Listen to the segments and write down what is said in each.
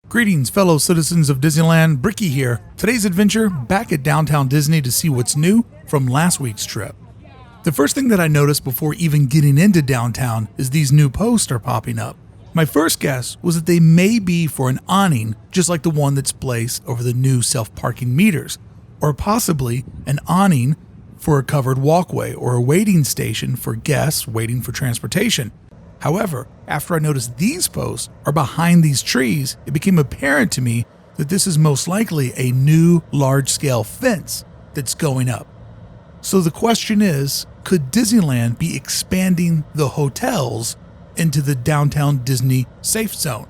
Greetings, fellow citizens of Disneyland. Brickey here. Today's adventure, back at downtown Disney to see what's new from last week's trip. The first thing that I noticed before even getting into downtown is these new posts are popping up. My first guess was that they may be for an awning, just like the one that's placed over the new self-parking meters, or possibly an awning for a covered walkway or a waiting station for guests waiting for transportation. However, after I noticed these posts are behind these trees, it became apparent to me that this is most likely a new large-scale fence that's going up. So the question is, could Disneyland be expanding the hotels into the downtown Disney safe zone?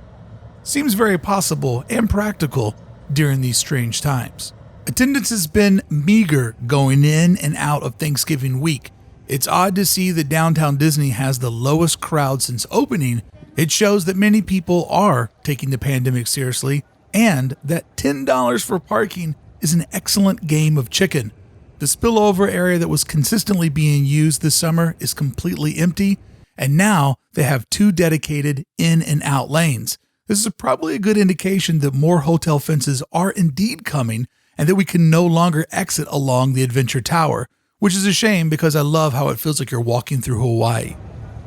Seems very possible and practical during these strange times. Attendance has been meager going in and out of Thanksgiving week. It's odd to see that downtown Disney has the lowest crowd since opening. It shows that many people are taking the pandemic seriously and that $10 for parking is an excellent game of chicken. The spillover area that was consistently being used this summer is completely empty, and now they have 2 dedicated in and out lanes. This is probably a good indication that more hotel fences are indeed coming and that we can no longer exit along the Adventure Tower, which is a shame because I love how it feels like you're walking through Hawaii.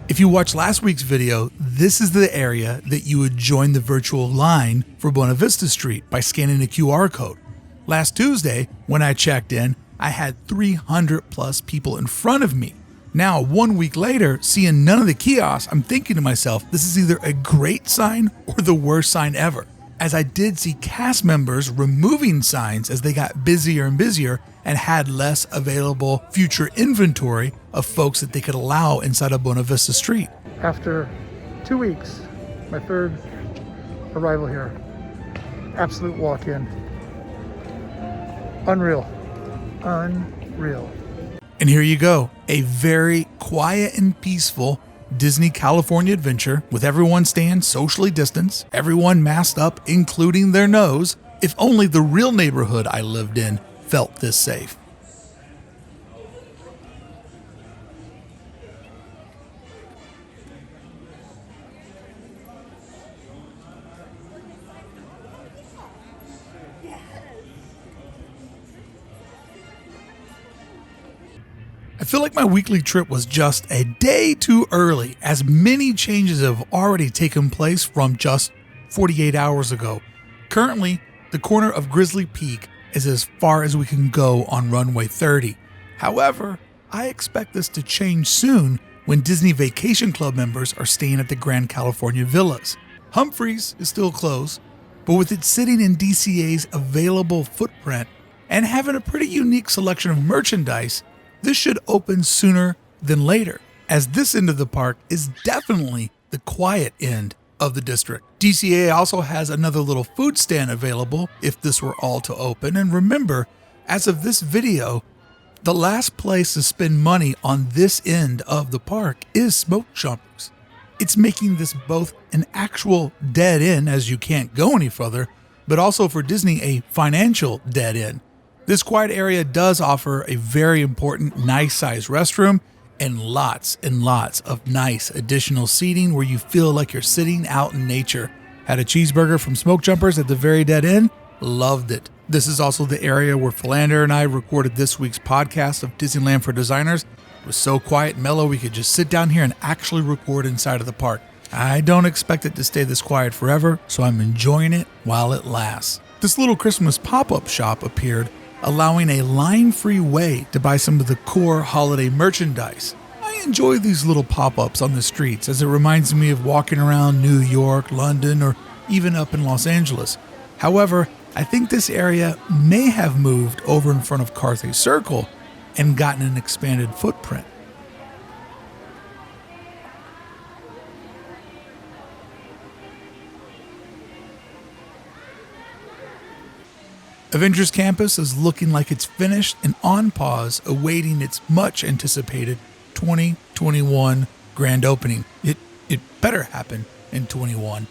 If you watched last week's video, this is the area that you would join the virtual line for Buena Vista Street by scanning a QR code. Last Tuesday, when I checked in, I had 300 plus people in front of me. Now, 1 week later, seeing none of the kiosks, I'm thinking to myself, this is either a great sign or the worst sign ever, as I did see cast members removing signs as they got busier and busier and had less available future inventory of folks that they could allow inside of Buena Vista Street. After 2 weeks, my third arrival here, absolute walk-in. Unreal. And here you go, a very quiet and peaceful Disney California adventure with everyone staying socially distanced, everyone masked up, including their nose. If only the real neighborhood I lived in felt this safe. I feel like my weekly trip was just a day too early, as many changes have already taken place from just 48 hours ago. Currently, the corner of Grizzly Peak is as far as we can go on runway 30. However, I expect this to change soon when Disney Vacation Club members are staying at the Grand California Villas. Humphreys is still closed, but with it sitting in DCA's available footprint and having a pretty unique selection of merchandise, this should open sooner than later, as this end of the park is definitely the quiet end of the district. DCA also has another little food stand available if this were all to open. And remember, as of this video, the last place to spend money on this end of the park is Smoke Jumpers. It's making this both an actual dead end, as you can't go any further, but also for Disney a financial dead end. This quiet area does offer a very important, nice sized restroom and lots of nice additional seating where you feel like you're sitting out in nature. Had a cheeseburger from Smoke Jumpers at the very dead end. Loved it. This is also the area where Philander and I recorded this week's podcast of Disneyland For Designers. It was so quiet and mellow we could just sit down here and actually record inside of the park. I don't expect it to stay this quiet forever, so I'm enjoying it while it lasts. This little Christmas pop-up shop appeared, allowing a line-free way to buy some of the core holiday merchandise. I enjoy these little pop-ups on the streets as it reminds me of walking around New York, London, or even up in Los Angeles. However, I think this area may have moved over in front of Carthay Circle and gotten an expanded footprint. Avengers Campus is looking like it's finished and on pause, awaiting its much anticipated 2021 grand opening. It better happen in 21.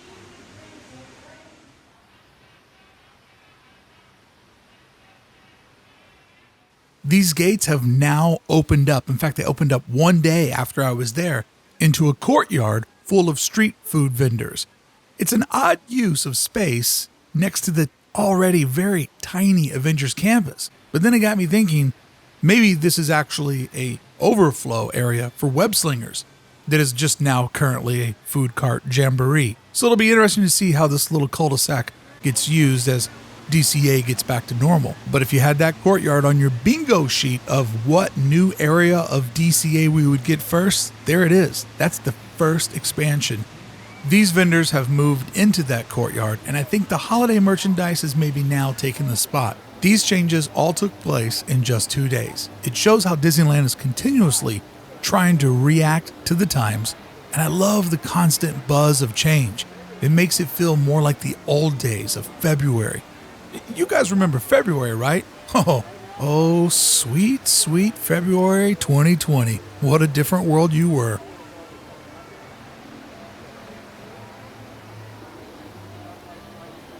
These gates have now opened up. In fact, they opened up one day after I was there into a courtyard full of street food vendors. It's an odd use of space next to the already very tiny Avengers Campus. But then it got me thinking, maybe this is actually a overflow area for web slingers that is just now currently a food cart jamboree. So it'll be interesting to see how this little cul-de-sac gets used as DCA gets back to normal. But if you had that courtyard on your bingo sheet of what new area of DCA we would get first, there it is. That's the first expansion. These vendors have moved into that courtyard, and I think the holiday merchandise has maybe now taken the spot. These changes all took place in just 2 days. It shows how Disneyland is continuously trying to react to the times, and I love the constant buzz of change. It makes it feel more like the old days of February. You guys remember February, right? Oh, sweet, sweet February 2020. What a different world you were.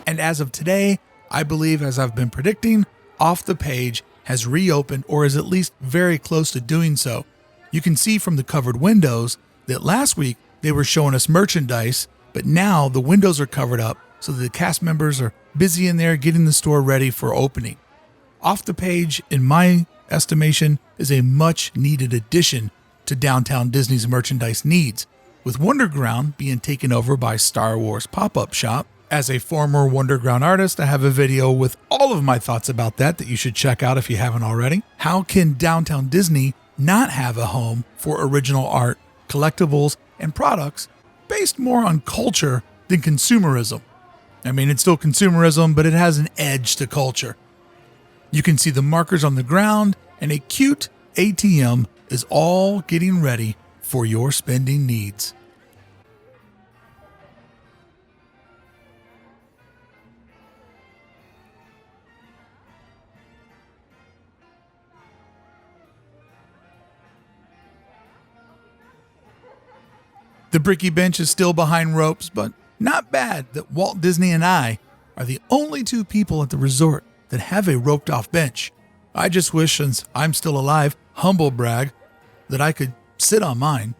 And as of today, I believe, as I've been predicting, Off the Page has reopened or is at least very close to doing so. You can see from the covered windows that last week they were showing us merchandise, but now the windows are covered up so that the cast members are busy in there getting the store ready for opening. Off the Page, in my estimation, is a much needed addition to Downtown Disney's merchandise needs, with Wonderground being taken over by Star Wars Pop-Up Shop. As a former Wonderground artist, I have a video with all of my thoughts about that you should check out if you haven't already. How can Downtown Disney not have a home for original art, collectibles, and products based more on culture than consumerism? I mean, it's still consumerism, but it has an edge to culture. You can see the markers on the ground, and a cute ATM is all getting ready for your spending needs. The Brickey bench is still behind ropes, but not bad that Walt Disney and I are the only two people at the resort that have a roped off bench. I just wish, since I'm still alive, humble brag, that I could sit on mine.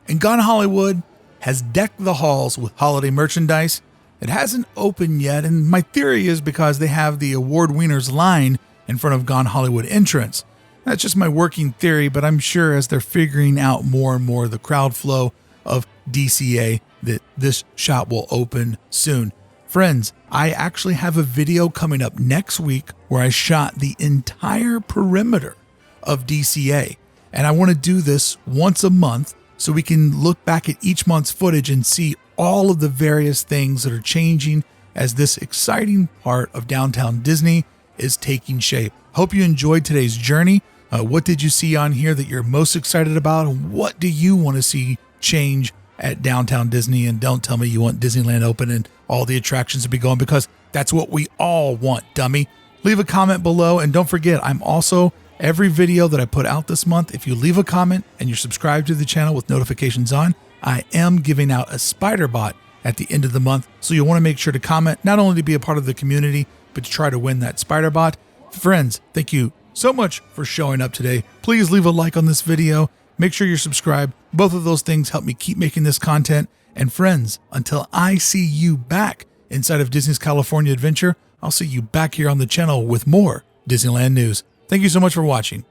And Gone Hollywood has decked the halls with holiday merchandise. It hasn't opened yet, and my theory is because they have the award winners line in front of Gone Hollywood entrance. That's just my working theory, but I'm sure as they're figuring out more and more the crowd flow of DCA that this shop will open soon. Friends, I actually have a video coming up next week where I shot the entire perimeter of DCA. And I want to do this once a month so we can look back at each month's footage and see all of the various things that are changing as this exciting part of Downtown Disney is taking shape. Hope you enjoyed today's journey. What did you see on here that you're most excited about? And what do you want to see change at Downtown Disney? And don't tell me you want Disneyland open and all the attractions to be going, because that's what we all want, dummy. Leave a comment below, and don't forget, I'm also, every video that I put out this month, if you leave a comment and you're subscribed to the channel with notifications on, I am giving out a spider bot at the end of the month. So you'll want to make sure to comment, not only to be a part of the community, but to try to win that spider bot. Friends, thank you so much for showing up today. Please leave a like on this video. Make sure you're subscribed. Both of those things help me keep making this content. And friends, until I see you back inside of Disney's California Adventure, I'll see you back here on the channel with more Disneyland news. Thank you so much for watching.